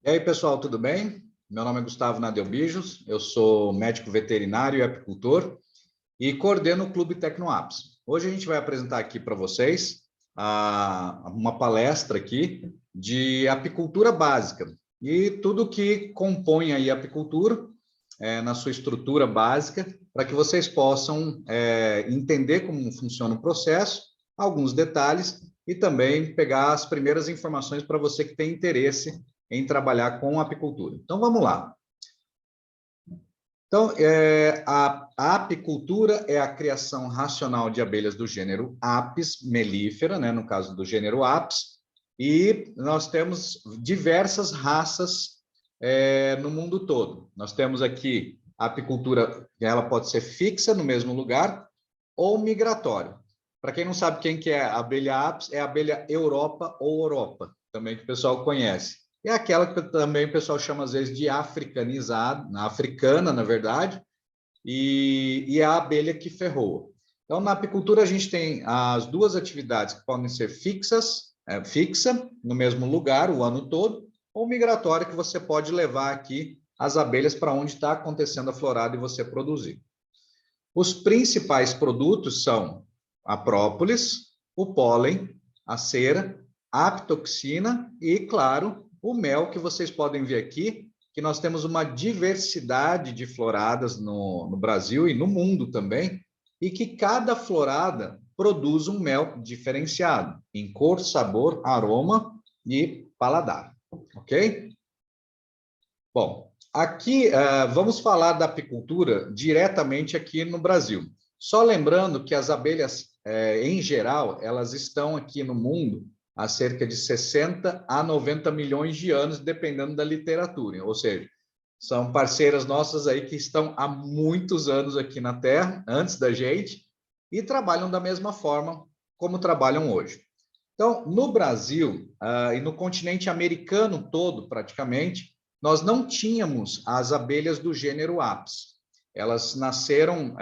E aí, pessoal, tudo bem? Meu nome é Gustavo Nadelbijos, eu sou médico veterinário e apicultor e coordeno o Clube Tecnoapis. Hoje a gente vai apresentar aqui para vocês uma palestra aqui de apicultura básica e tudo que compõe aí a apicultura na sua estrutura básica, para que vocês possam entender como funciona o processo, alguns detalhes e também pegar as primeiras informações para você que tem interesse em trabalhar com apicultura. Então, vamos lá. Então, a apicultura é a criação racional de abelhas do gênero Apis mellifera, né, no caso do gênero Apis, e nós temos diversas raças no mundo todo. Nós temos aqui a apicultura, ela pode ser fixa no mesmo lugar ou migratória. Para quem não sabe quem que é a abelha Apis, é a abelha Europa ou Europa, também que o pessoal conhece. É aquela que também o pessoal chama às vezes de africanizada, africana, na verdade, e é a abelha que ferroa. Então, na apicultura, a gente tem as duas atividades que podem ser fixa, no mesmo lugar, o ano todo, ou migratória, que você pode levar aqui as abelhas para onde está acontecendo a florada e você produzir. Os principais produtos são a própolis, o pólen, a cera, a apitoxina e, claro, o mel, que vocês podem ver aqui, que nós temos uma diversidade de floradas no Brasil e no mundo também, e que cada florada produz um mel diferenciado em cor, sabor, aroma e paladar, ok? Bom, aqui vamos falar da apicultura diretamente aqui no Brasil. Só lembrando que as abelhas, em geral, elas estão aqui no mundo há cerca de 60 a 90 milhões de anos, dependendo da literatura. Ou seja, são parceiras nossas aí que estão há muitos anos aqui na Terra, antes da gente, e trabalham da mesma forma como trabalham hoje. Então, no Brasil e no continente americano todo, praticamente, nós não tínhamos as abelhas do gênero Apis. Elas nasceram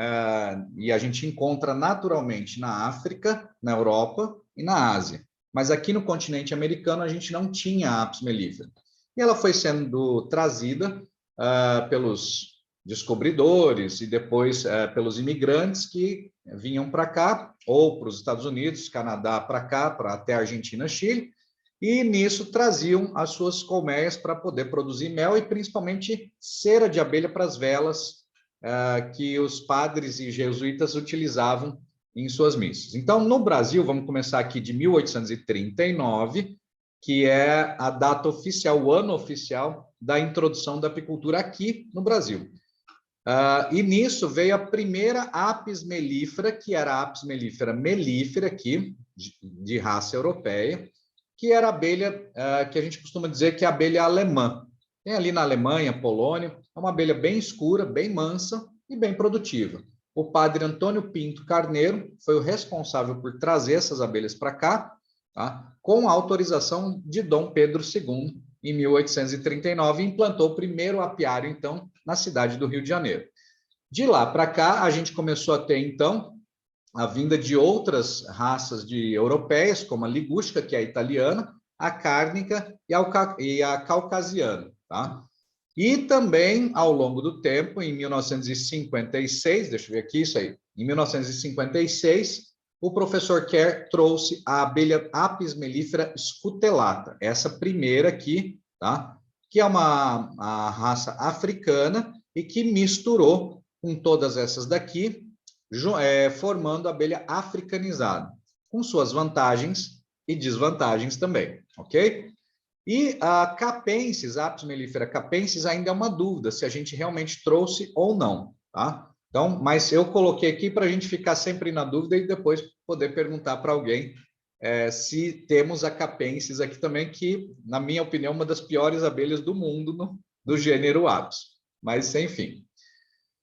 e a gente encontra naturalmente na África, na Europa e na Ásia. Mas aqui no continente americano a gente não tinha a Apis mellifera. E ela foi sendo trazida pelos descobridores e depois pelos imigrantes que vinham para cá, ou para os Estados Unidos, Canadá para cá, para até Argentina, Chile, e nisso traziam as suas colmeias para poder produzir mel e principalmente cera de abelha para as velas que os padres e jesuítas utilizavam em suas missas. Então, no Brasil, vamos começar aqui de 1839, que é a data oficial, o ano oficial da introdução da apicultura aqui no Brasil. E nisso veio a primeira Apis mellifera, que era a Apis mellifera mellifera aqui, de raça europeia, que era a abelha que a gente costuma dizer que é a abelha alemã. Tem ali na Alemanha, Polônia, é uma abelha bem escura, bem mansa e bem produtiva. O padre Antônio Pinto Carneiro foi o responsável por trazer essas abelhas para cá, tá? Com a autorização de Dom Pedro II, em 1839, e implantou o primeiro apiário, então, na cidade do Rio de Janeiro. De lá para cá, a gente começou a ter, então, a vinda de outras raças europeias, como a ligusca, que é a italiana, a cárnica e a caucasiana. Tá? E também, ao longo do tempo, em 1956, deixa eu ver aqui isso aí, em 1956, o professor Kerr trouxe a abelha Apis mellifera scutellata, essa primeira aqui, tá? Que é uma raça africana e que misturou com todas essas daqui, formando a abelha africanizada, com suas vantagens e desvantagens também, ok? E a capensis, a Apis mellifera capensis, ainda é uma dúvida se a gente realmente trouxe ou não, tá? Então, mas eu coloquei aqui para a gente ficar sempre na dúvida e depois poder perguntar para alguém se temos a capensis aqui também, que, na minha opinião, é uma das piores abelhas do mundo do gênero Apis. Mas, enfim.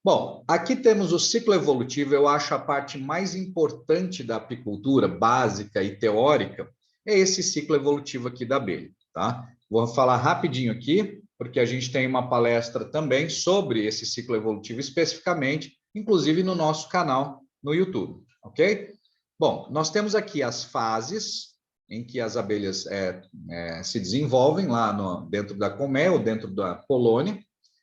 Bom, aqui temos o ciclo evolutivo. Eu acho a parte mais importante da apicultura, básica e teórica, é esse ciclo evolutivo aqui da abelha, tá? Vou falar rapidinho aqui, porque a gente tem uma palestra também sobre esse ciclo evolutivo especificamente, inclusive no nosso canal no YouTube, ok? Bom, nós temos aqui as fases em que as abelhas se desenvolvem lá dentro da colmeia ou dentro da colônia.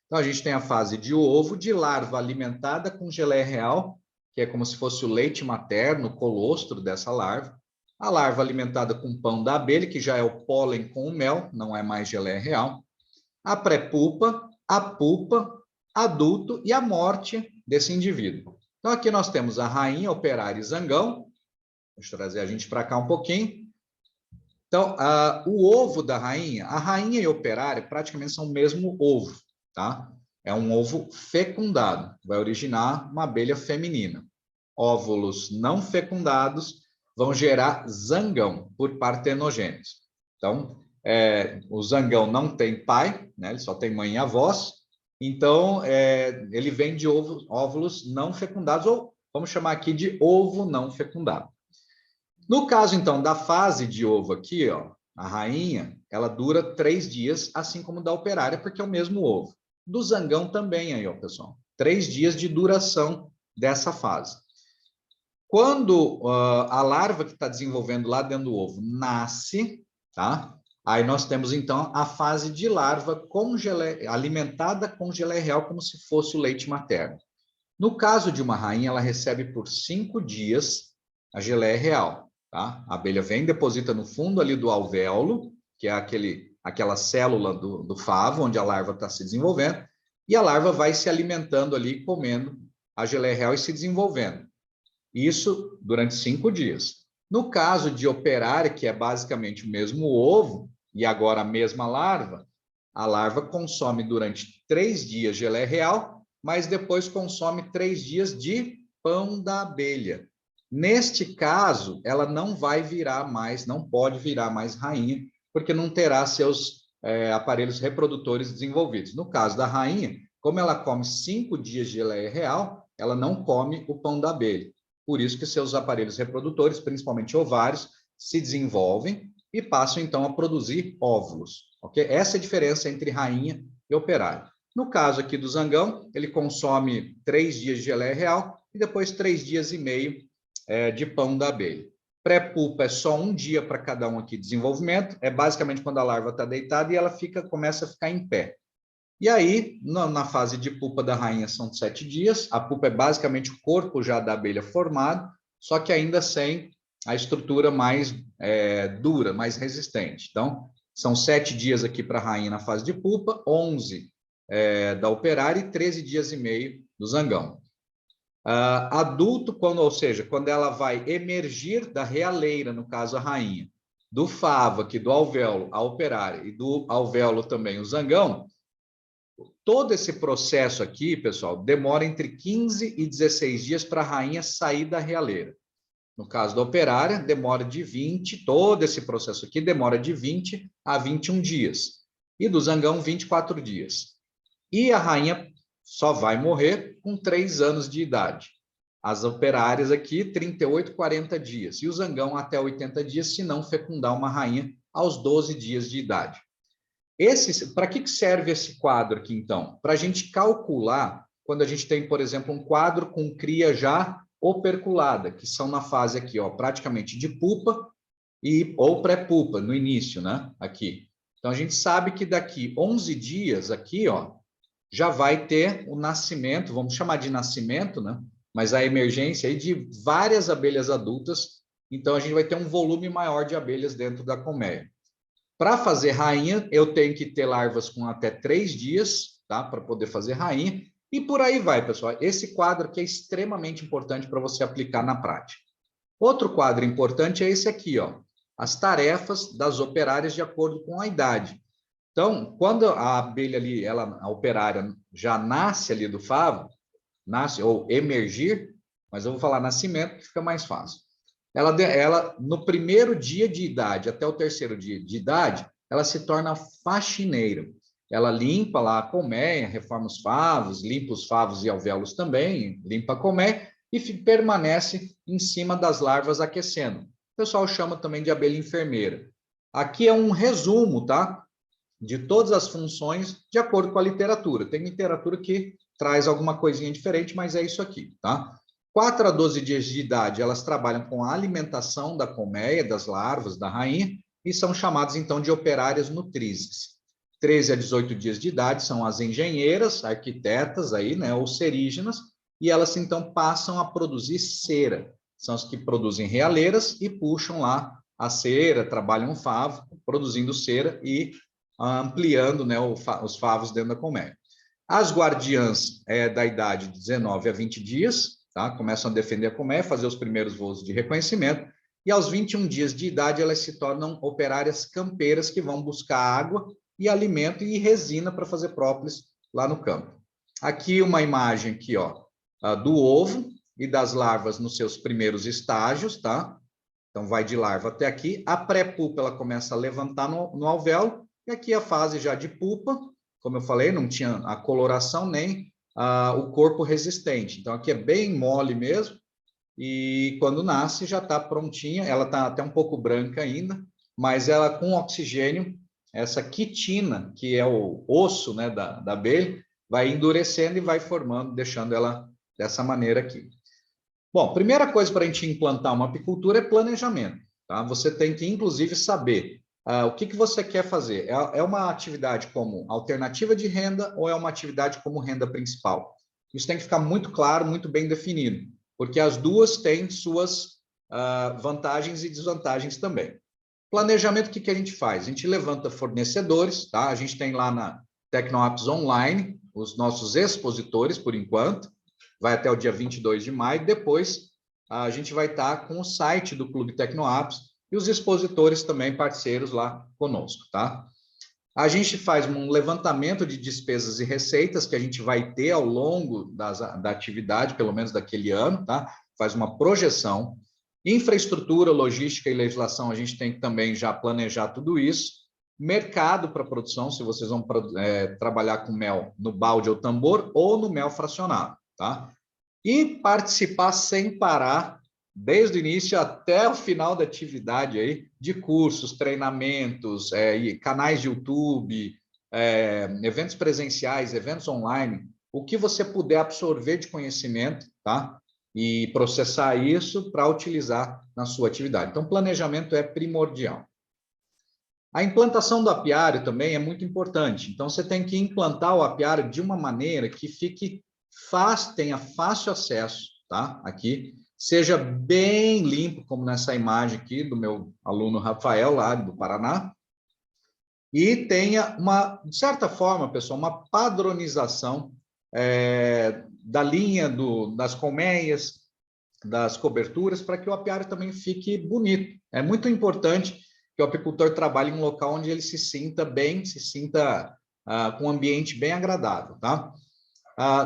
Então, a gente tem a fase de ovo, de larva alimentada com geleia real, que é como se fosse o leite materno, o colostro dessa larva. A larva alimentada com pão da abelha, que já é o pólen com o mel, não é mais geleia real. A pré-pupa, a pupa, adulto e a morte desse indivíduo. Então, aqui nós temos a rainha, operária e zangão. Deixa eu trazer a gente para cá um pouquinho. Então, o ovo da rainha, a rainha e a operária praticamente são o mesmo ovo, tá? É um ovo fecundado, vai originar uma abelha feminina. Óvulos não fecundados vão gerar zangão por partenogênese. Então, o zangão não tem pai, né? Ele só tem mãe e avós. Então, ele vem de óvulos não fecundados, ou vamos chamar aqui de ovo não fecundado. No caso, então, da fase de ovo aqui, ó, a rainha, ela dura 3 dias, assim como da operária, porque é o mesmo ovo. Do zangão também aí, ó, pessoal. 3 dias de duração dessa fase. Quando a larva que está desenvolvendo lá dentro do ovo nasce, tá? Aí nós temos, então, a fase de larva alimentada com geleia real, como se fosse o leite materno. No caso de uma rainha, ela recebe por 5 dias a geleia real. Tá? A abelha vem, deposita no fundo ali do alvéolo, que é aquela célula do favo, onde a larva está se desenvolvendo, e a larva vai se alimentando ali, comendo a geleia real e se desenvolvendo. Isso durante 5 dias. No caso de operária, que é basicamente o mesmo ovo, e agora a mesma larva, a larva consome durante 3 dias geleia real, mas depois consome 3 dias de pão da abelha. Neste caso, ela não vai virar mais, não pode virar mais rainha, porque não terá seus aparelhos reprodutores desenvolvidos. No caso da rainha, como ela come 5 dias de geleia real, ela não come o pão da abelha. Por isso que seus aparelhos reprodutores, principalmente ovários, se desenvolvem e passam, então, a produzir óvulos. Okay? Essa é a diferença entre rainha e operário. No caso aqui do zangão, ele consome 3 dias de geleia real e depois 3 dias e meio de pão da abelha. Pré-pupa é só 1 dia para cada um aqui de desenvolvimento, é basicamente quando a larva está deitada e ela começa a ficar em pé. E aí, na fase de pupa da rainha são 7 dias, a pupa é basicamente o corpo já da abelha formado, só que ainda sem a estrutura mais dura, mais resistente. Então, são 7 dias aqui para a rainha na fase de pupa, 11 da operária e 13 dias e meio do zangão. Adulto, ou seja, quando ela vai emergir da realeira, no caso a rainha, do favo, aqui do alvéolo, a operária, e do alvéolo também o zangão, todo esse processo aqui, pessoal, demora entre 15 e 16 dias para a rainha sair da realeira. No caso da operária, demora de 20, todo esse processo aqui demora de 20 a 21 dias. E do zangão, 24 dias. E a rainha só vai morrer com 3 anos de idade. As operárias aqui, 38, 40 dias. E o zangão até 80 dias, se não fecundar uma rainha aos 12 dias de idade. Para que serve esse quadro aqui, então? Para a gente calcular, quando a gente tem, por exemplo, um quadro com cria já operculada, que são na fase aqui, ó, praticamente de pupa ou pré-pupa, no início, né? Aqui. Então, a gente sabe que daqui 11 dias, aqui, ó, já vai ter o nascimento, vamos chamar de nascimento, né? Mas a emergência aí de várias abelhas adultas, então a gente vai ter um volume maior de abelhas dentro da colmeia. Para fazer rainha, eu tenho que ter larvas com até 3 dias, tá? Para poder fazer rainha. E por aí vai, pessoal. Esse quadro aqui é extremamente importante para você aplicar na prática. Outro quadro importante é esse aqui, ó. As tarefas das operárias de acordo com a idade. Então, quando a abelha ali, a operária já nasce ali do favo, nasce ou emergir, mas eu vou falar nascimento que fica mais fácil. Ela, no primeiro dia de idade até o 3º dia de idade, ela se torna faxineira. Ela limpa lá a colmeia, reforma os favos, limpa os favos e alvéolos também, limpa a colmeia e permanece em cima das larvas aquecendo. O pessoal chama também de abelha enfermeira. Aqui é um resumo, tá? De todas as funções de acordo com a literatura. Tem literatura que traz alguma coisinha diferente, mas é isso aqui, tá? 4 a 12 dias de idade, elas trabalham com a alimentação da colmeia, das larvas, da rainha, e são chamadas, então, de operárias nutrizes. 13 a 18 dias de idade são as engenheiras, arquitetas aí, né, ou cerígenas, e elas, então, passam a produzir cera. São as que produzem realeiras e puxam lá a cera, trabalham o favo, produzindo cera e ampliando, né, os favos dentro da colmeia. As guardiãs da idade de 19 a 20 dias, tá? Começam a defender a colmeia, fazer os primeiros voos de reconhecimento, e aos 21 dias de idade elas se tornam operárias campeiras que vão buscar água e alimento e resina para fazer própolis lá no campo. Aqui uma imagem aqui, ó, do ovo e das larvas nos seus primeiros estágios, tá? Então vai de larva até aqui. A pré-pupa ela começa a levantar no alvéolo, e aqui a fase já de pupa, como eu falei, não tinha a coloração nem o corpo resistente. Então aqui é bem mole mesmo, e quando nasce já está prontinha, ela está até um pouco branca ainda, mas ela com oxigênio, essa quitina, que é o osso, né, da abelha, vai endurecendo e vai formando, deixando ela dessa maneira aqui. Bom, primeira coisa para a gente implantar uma apicultura é planejamento, tá? Você tem que, inclusive, saber o que você quer fazer. É uma atividade como alternativa de renda ou é uma atividade como renda principal? Isso tem que ficar muito claro, muito bem definido, porque as duas têm suas vantagens e desvantagens também. Planejamento, o que a gente faz? A gente levanta fornecedores, tá? A gente tem lá na TecnoApps Online os nossos expositores, por enquanto, vai até o dia 22 de maio, depois a gente vai estar com o site do Clube TecnoApps e os expositores também parceiros lá conosco, tá? A gente faz um levantamento de despesas e receitas que a gente vai ter ao longo da atividade, pelo menos daquele ano, tá? Faz uma projeção. Infraestrutura, logística e legislação, a gente tem que também já planejar tudo isso. Mercado para produção, se vocês vão trabalhar com mel no balde ou tambor ou no mel fracionado, tá? E participar sem parar, desde o início até o final da atividade aí, de cursos, treinamentos, canais de YouTube, eventos presenciais, eventos online, o que você puder absorver de conhecimento, tá? E processar isso para utilizar na sua atividade. Então, planejamento é primordial. A implantação do apiário também é muito importante. Então, você tem que implantar o apiário de uma maneira que fique tenha fácil acesso, tá? Aqui, seja bem limpo, como nessa imagem aqui do meu aluno Rafael, lá do Paraná, e tenha de certa forma, pessoal, uma padronização da linha das colmeias, das coberturas, para que o apiário também fique bonito. É muito importante que o apicultor trabalhe em um local onde ele se sinta bem, com um ambiente bem agradável, tá?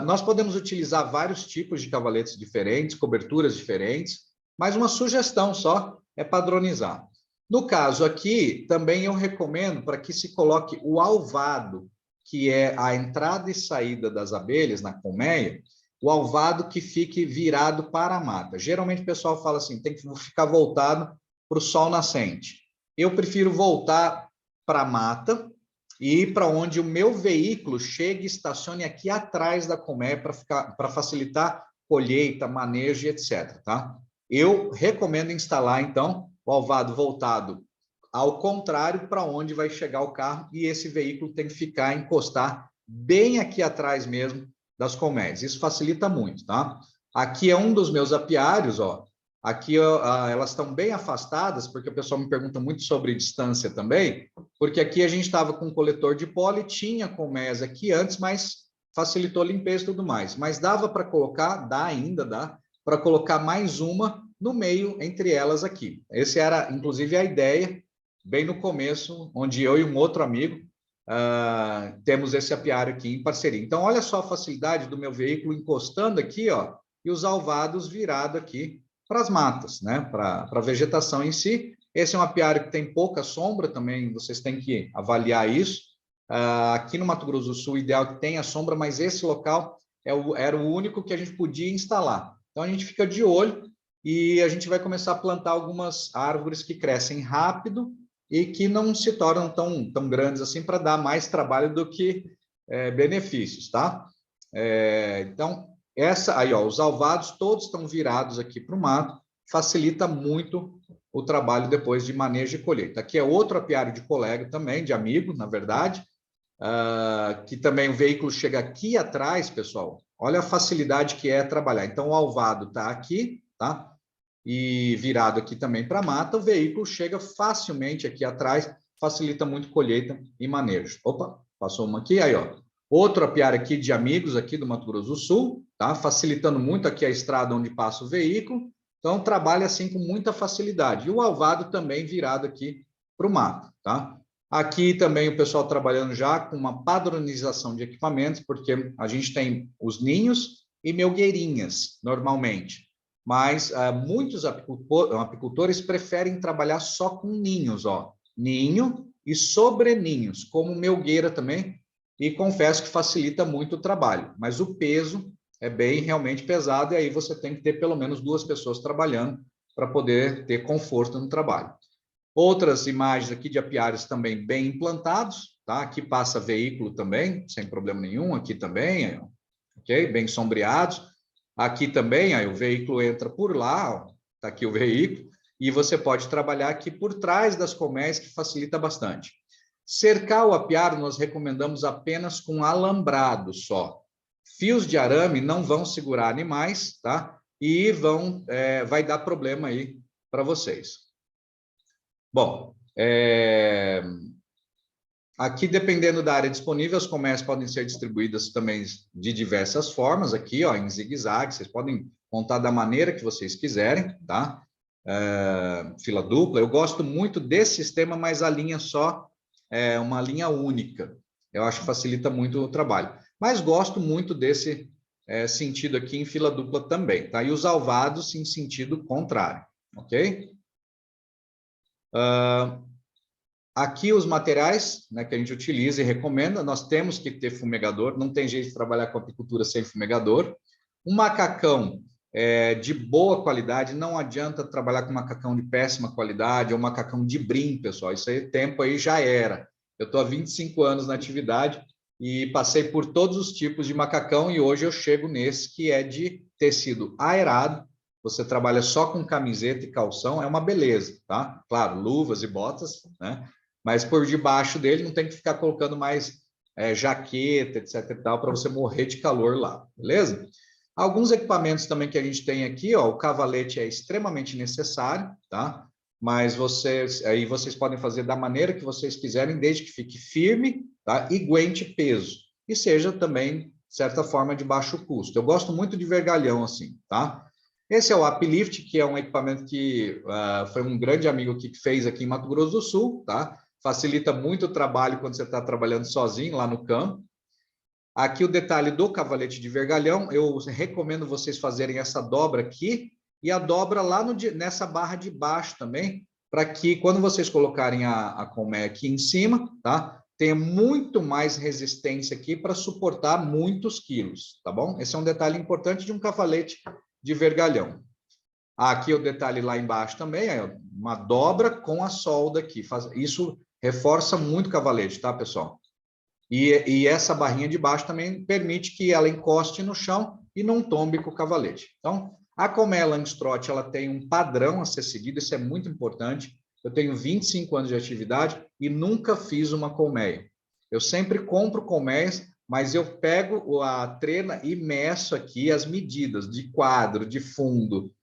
Nós podemos utilizar vários tipos de cavaletes diferentes, coberturas diferentes, mas uma sugestão só é padronizar. No caso aqui, também eu recomendo para que se coloque o alvado, que é a entrada e saída das abelhas na colmeia, o alvado que fique virado para a mata. Geralmente o pessoal fala assim, tem que ficar voltado para o sol nascente. Eu prefiro voltar para a mata e para onde o meu veículo chegue e estacione aqui atrás da colmeia para facilitar colheita, manejo, etc. Tá? Eu recomendo instalar, então, o alvado voltado ao contrário para onde vai chegar o carro, e esse veículo tem que encostar bem aqui atrás mesmo das colmeias. Isso facilita muito, tá? Aqui é um dos meus apiários, ó. Aqui elas estão bem afastadas, porque o pessoal me pergunta muito sobre distância também, porque aqui a gente estava com um coletor de pólen, tinha colmeias aqui antes, mas facilitou a limpeza e tudo mais. Mas dava para colocar, ainda dá, para colocar mais uma no meio entre elas aqui. Essa era, inclusive, a ideia, bem no começo, onde eu e um outro amigo temos esse apiário aqui em parceria. Então, olha só a facilidade do meu veículo encostando aqui, ó, e os alvados virados aqui para as matas, né? Para a vegetação em si. Esse é um apiário que tem pouca sombra também, vocês têm que avaliar isso. Aqui no Mato Grosso do Sul, o ideal é que tenha sombra, mas esse local era o único que a gente podia instalar. Então, a gente fica de olho e a gente vai começar a plantar algumas árvores que crescem rápido e que não se tornam tão grandes assim para dar mais trabalho do que benefícios, tá? Então, essa aí, ó, os alvados todos estão virados aqui para o mato, facilita muito o trabalho depois de manejo e colheita. Aqui é outro apiário de colega também, de amigo, na verdade, que também o veículo chega aqui atrás, pessoal. Olha a facilidade que é trabalhar. Então, o alvado está aqui, tá? E virado aqui também para a mata, o veículo chega facilmente aqui atrás, facilita muito colheita e manejo. Opa, passou uma aqui, aí, ó. Outro apiário aqui de amigos aqui do Mato Grosso do Sul, tá? Facilitando muito aqui a estrada onde passa o veículo. Então, trabalha assim com muita facilidade. E o alvado também virado aqui para o mato, tá? Aqui também o pessoal trabalhando já com uma padronização de equipamentos, porque a gente tem os ninhos e melgueirinhas, normalmente. Mas muitos apicultores preferem trabalhar só com ninhos, ó. Ninho e sobreninhos, como melgueira também, e confesso que facilita muito o trabalho, mas o peso é bem realmente pesado, e aí você tem que ter pelo menos 2 pessoas trabalhando para poder ter conforto no trabalho. Outras imagens aqui de apiários também bem implantados, tá? Aqui passa veículo também, sem problema nenhum, aqui também, ok? Bem sombreados. Aqui também, aí o veículo entra por lá, está aqui o veículo, e você pode trabalhar aqui por trás das colmeias, que facilita bastante. Cercar o apiário nós recomendamos apenas com alambrado só. Fios de arame não vão segurar animais, tá? E vai dar problema aí para vocês. Bom, aqui, dependendo da área disponível, as colmeias podem ser distribuídas também de diversas formas, aqui, ó, em zigue-zague, vocês podem montar da maneira que vocês quiserem, tá? Fila dupla, eu gosto muito desse sistema, mas a linha só é uma linha única. Eu acho que facilita muito o trabalho. Mas gosto muito desse sentido aqui em fila dupla também, tá? E os alvados em sentido contrário, ok? Aqui os materiais, né, que a gente utiliza e recomenda, nós temos que ter fumegador, não tem jeito de trabalhar com apicultura sem fumegador. Um macacão de boa qualidade, não adianta trabalhar com macacão de péssima qualidade ou macacão de brim, pessoal, isso aí, tempo aí já era. Eu estou há 25 anos na atividade e passei por todos os tipos de macacão e hoje eu chego nesse que é de tecido aerado. Você trabalha só com camiseta e calção, é uma beleza, tá? Claro, luvas e botas, né? Mas por debaixo dele não tem que ficar colocando mais jaqueta, etc e tal, para você morrer de calor lá, beleza? Alguns equipamentos também que a gente tem aqui, ó, o cavalete é extremamente necessário, tá? Mas aí vocês podem fazer da maneira que vocês quiserem, desde que fique firme, tá? E aguente peso. E seja também, de certa forma, de baixo custo. Eu gosto muito de vergalhão assim, tá? Esse é o Uplift, que é um equipamento que foi um grande amigo aqui que fez aqui em Mato Grosso do Sul, tá? Facilita muito o trabalho quando você está trabalhando sozinho lá no campo. Aqui o detalhe do cavalete de vergalhão, eu recomendo vocês fazerem essa dobra aqui e a dobra lá nessa barra de baixo também, para que quando vocês colocarem a colmeia aqui em cima, tá? Tenha muito mais resistência aqui para suportar muitos quilos, tá bom? Esse é um detalhe importante de um cavalete de vergalhão. Aqui o detalhe lá embaixo também, é uma dobra com a solda aqui. Isso reforça muito o cavalete, tá, pessoal? E essa barrinha de baixo também permite que ela encoste no chão e não tombe com o cavalete. Então, a colmeia Langstroth, ela tem um padrão a ser seguido, isso é muito importante. Eu tenho 25 anos de atividade e nunca fiz uma colmeia. Eu sempre compro colmeias, mas eu pego a trena e meço aqui as medidas de quadro, de fundo,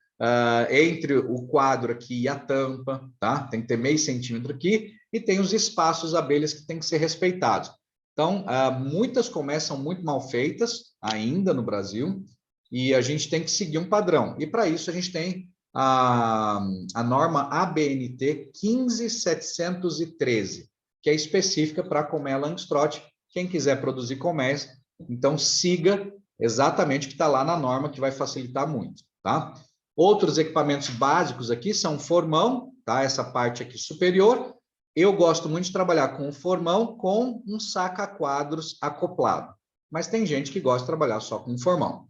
entre o quadro aqui e a tampa, tá? Tem que ter meio centímetro aqui e tem os espaços abelhas que tem que ser respeitados. Então, muitas colmeias são muito mal feitas ainda no Brasil e a gente tem que seguir um padrão. E para isso a gente tem a norma ABNT 15713, que é específica para a colmeia Langstroth. Quem quiser produzir colmeias, então siga exatamente o que está lá na norma, que vai facilitar muito, tá? Outros equipamentos básicos aqui são formão, tá? Essa parte aqui superior. Eu gosto muito de trabalhar com um formão com um saca-quadros acoplado, mas tem gente que gosta de trabalhar só com um formão.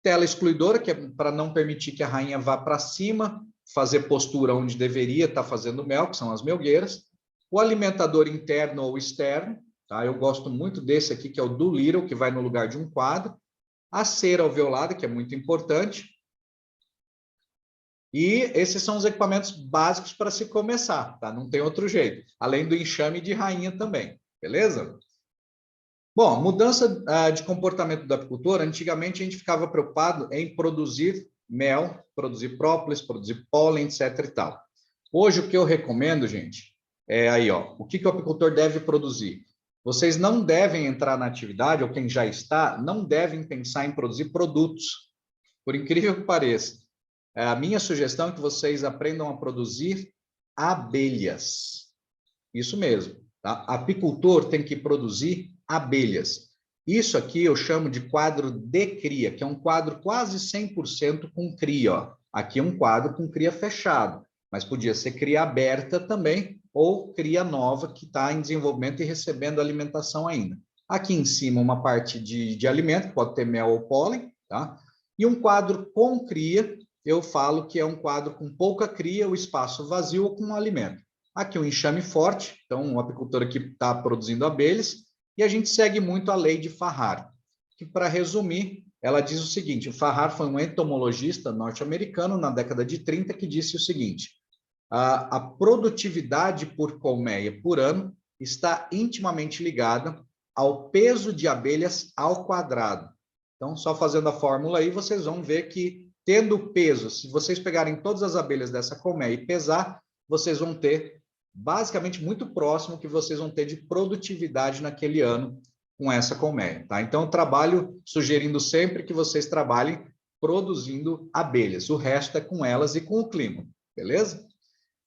Tela excluidora, que é para não permitir que a rainha vá para cima, fazer postura onde deveria estar fazendo mel, que são as melgueiras. O alimentador interno ou externo, tá? Eu gosto muito desse aqui, que é o do Little, que vai no lugar de um quadro. a cera alveolada, que é muito importante. E esses são os equipamentos básicos para se começar, tá? Não tem outro jeito. Além do enxame de rainha também, beleza? Bom, mudança de comportamento do apicultor. Antigamente a gente ficava preocupado em produzir mel, produzir própolis, produzir pólen, etc e tal. Hoje o que eu recomendo, gente, é aí, ó, o que o apicultor deve produzir? Vocês não devem entrar na atividade, ou quem já está, não devem pensar em produzir produtos. Por incrível que pareça, a minha sugestão é que vocês aprendam a produzir abelhas. Isso mesmo, tá? Apicultor tem que produzir abelhas. Isso aqui eu chamo de quadro de cria, que é um quadro quase 100% com cria, ó. Aqui é um quadro com cria fechado, mas podia ser cria aberta também, ou cria nova que está em desenvolvimento e recebendo alimentação ainda. Aqui em cima uma parte de alimento, que pode ter mel ou pólen, tá? E um quadro com cria, eu falo que é um quadro com pouca cria, o espaço vazio ou com alimento. Aqui um enxame forte, então um apicultor aqui está produzindo abelhas, e a gente segue muito a lei de Farrar, que para resumir, ela diz o seguinte: o Farrar foi um entomologista norte-americano na década de 30 que disse o seguinte: a produtividade por colmeia por ano está intimamente ligada ao peso de abelhas ao quadrado. Então, só fazendo a fórmula aí, vocês vão ver que, tendo peso, se vocês pegarem todas as abelhas dessa colmeia e pesar, vocês vão ter, basicamente, muito próximo que vocês vão ter de produtividade naquele ano com essa colmeia, tá? Então, eu trabalho sugerindo sempre que vocês trabalhem produzindo abelhas. O resto é com elas e com o clima, beleza?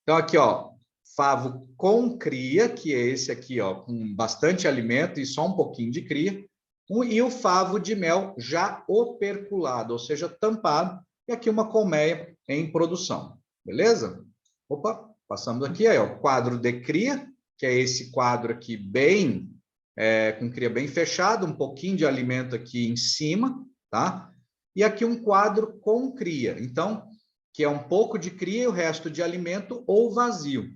Então, aqui, ó, favo com cria, que é esse aqui, ó, com bastante alimento e só um pouquinho de cria. E o favo de mel já operculado, ou seja, tampado, e aqui uma colmeia em produção, beleza? Opa, passamos aqui, aí, ó, o quadro de cria, que é esse quadro aqui bem, com cria bem fechado, um pouquinho de alimento aqui em cima, tá? E aqui um quadro com cria, então, que é um pouco de cria e o resto de alimento ou vazio.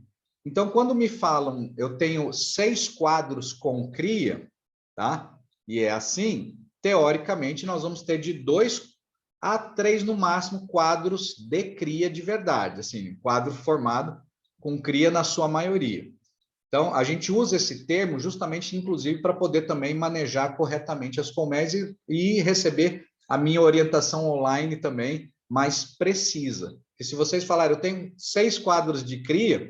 Então, quando me falam, eu tenho 6 quadros com cria, tá? E é assim, teoricamente, nós vamos ter de 2 a 3, no máximo, quadros de cria de verdade, assim, quadro formado com cria na sua maioria. Então, a gente usa esse termo justamente, inclusive, para poder também manejar corretamente as colmeias e receber a minha orientação online também mais precisa. Porque se vocês falarem, eu tenho 6 quadros de cria,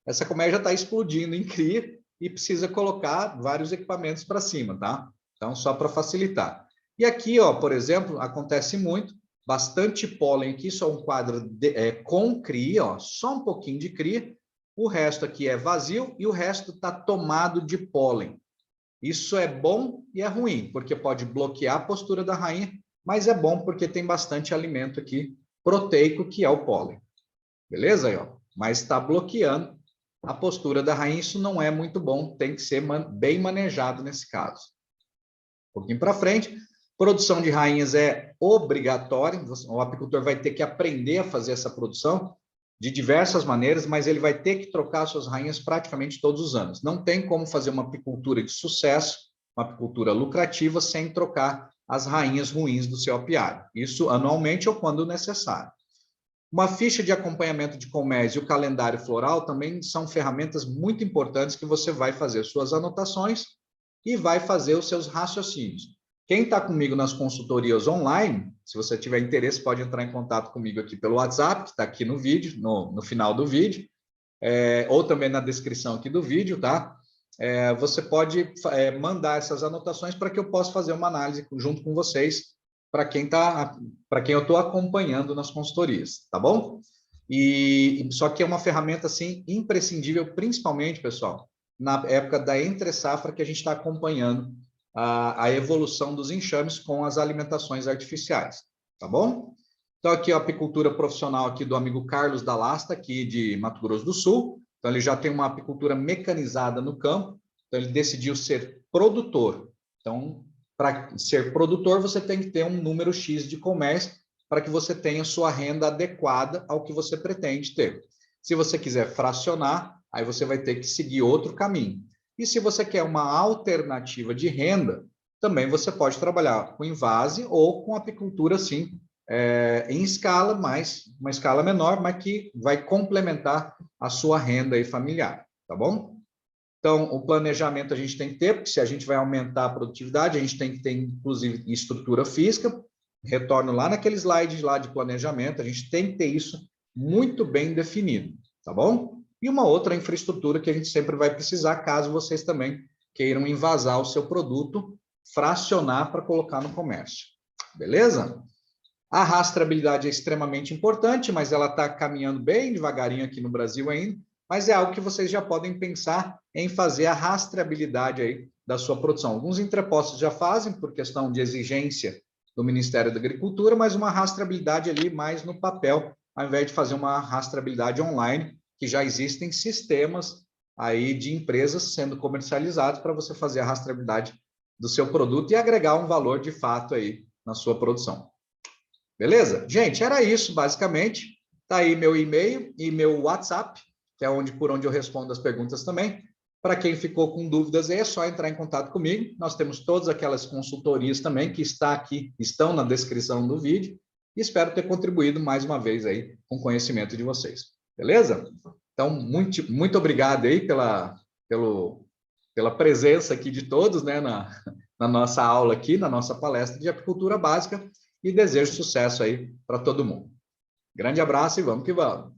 essa colmeia já está explodindo em cria e precisa colocar vários equipamentos para cima, tá? Então, só para facilitar. E aqui, ó, por exemplo, acontece muito, bastante pólen aqui, só um quadro com cria, ó, só um pouquinho de cria, o resto aqui é vazio e o resto está tomado de pólen. Isso é bom e é ruim, porque pode bloquear a postura da rainha, mas é bom porque tem bastante alimento aqui proteico, que é o pólen. Beleza aí, ó? Mas está bloqueando a postura da rainha, isso não é muito bom, tem que ser bem manejado nesse caso. Um pouquinho para frente, produção de rainhas é obrigatória, o apicultor vai ter que aprender a fazer essa produção de diversas maneiras, mas ele vai ter que trocar suas rainhas praticamente todos os anos. Não tem como fazer uma apicultura de sucesso, uma apicultura lucrativa, sem trocar as rainhas ruins do seu apiário. Isso anualmente ou quando necessário. Uma ficha de acompanhamento de colmeias e o calendário floral também são ferramentas muito importantes que você vai fazer suas anotações e vai fazer os seus raciocínios. Quem está comigo nas consultorias online, se você tiver interesse, pode entrar em contato comigo aqui pelo WhatsApp, que está aqui no vídeo, no final do vídeo, ou também na descrição aqui do vídeo, tá? Você pode mandar essas anotações para que eu possa fazer uma análise junto com vocês, para quem eu estou acompanhando nas consultorias, tá bom? E só que é uma ferramenta assim imprescindível, principalmente, pessoal, na época da entre-safra, que a gente está acompanhando a evolução dos enxames com as alimentações artificiais, tá bom? Então, aqui a apicultura profissional aqui do amigo Carlos Dalasta, aqui de Mato Grosso do Sul. Então, ele já tem uma apicultura mecanizada no campo, então ele decidiu ser produtor. Então, para ser produtor, você tem que ter um número X de colmeias para que você tenha sua renda adequada ao que você pretende ter. Se você quiser fracionar, aí você vai ter que seguir outro caminho. E se você quer uma alternativa de renda, também você pode trabalhar com invase ou com apicultura, sim, em escala, uma escala menor, mas que vai complementar a sua renda aí familiar, tá bom? Então, o planejamento a gente tem que ter, porque se a gente vai aumentar a produtividade, a gente tem que ter, inclusive, estrutura física. Retorno lá naquele slide lá de planejamento, a gente tem que ter isso muito bem definido, tá bom? E uma outra infraestrutura que a gente sempre vai precisar, caso vocês também queiram invasar o seu produto, fracionar para colocar no comércio, beleza? A rastreabilidade é extremamente importante, mas ela está caminhando bem devagarinho aqui no Brasil ainda, mas é algo que vocês já podem pensar em fazer a rastreabilidade aí da sua produção. Alguns entrepostos já fazem por questão de exigência do Ministério da Agricultura, mas uma rastreabilidade ali mais no papel, ao invés de fazer uma rastreabilidade online, que já existem sistemas aí de empresas sendo comercializados para você fazer a rastreabilidade do seu produto e agregar um valor de fato aí na sua produção. Beleza? Gente, era isso basicamente. Tá aí meu e-mail e meu WhatsApp, que é por onde eu respondo as perguntas também. Para quem ficou com dúvidas, é só entrar em contato comigo. Nós temos todas aquelas consultorias também que estão na descrição do vídeo. E espero ter contribuído mais uma vez aí com o conhecimento de vocês. Beleza? Então, muito obrigado aí pela presença aqui de todos, né, na nossa aula aqui, na nossa palestra de apicultura básica, e desejo sucesso aí para todo mundo. Grande abraço e vamos que vamos!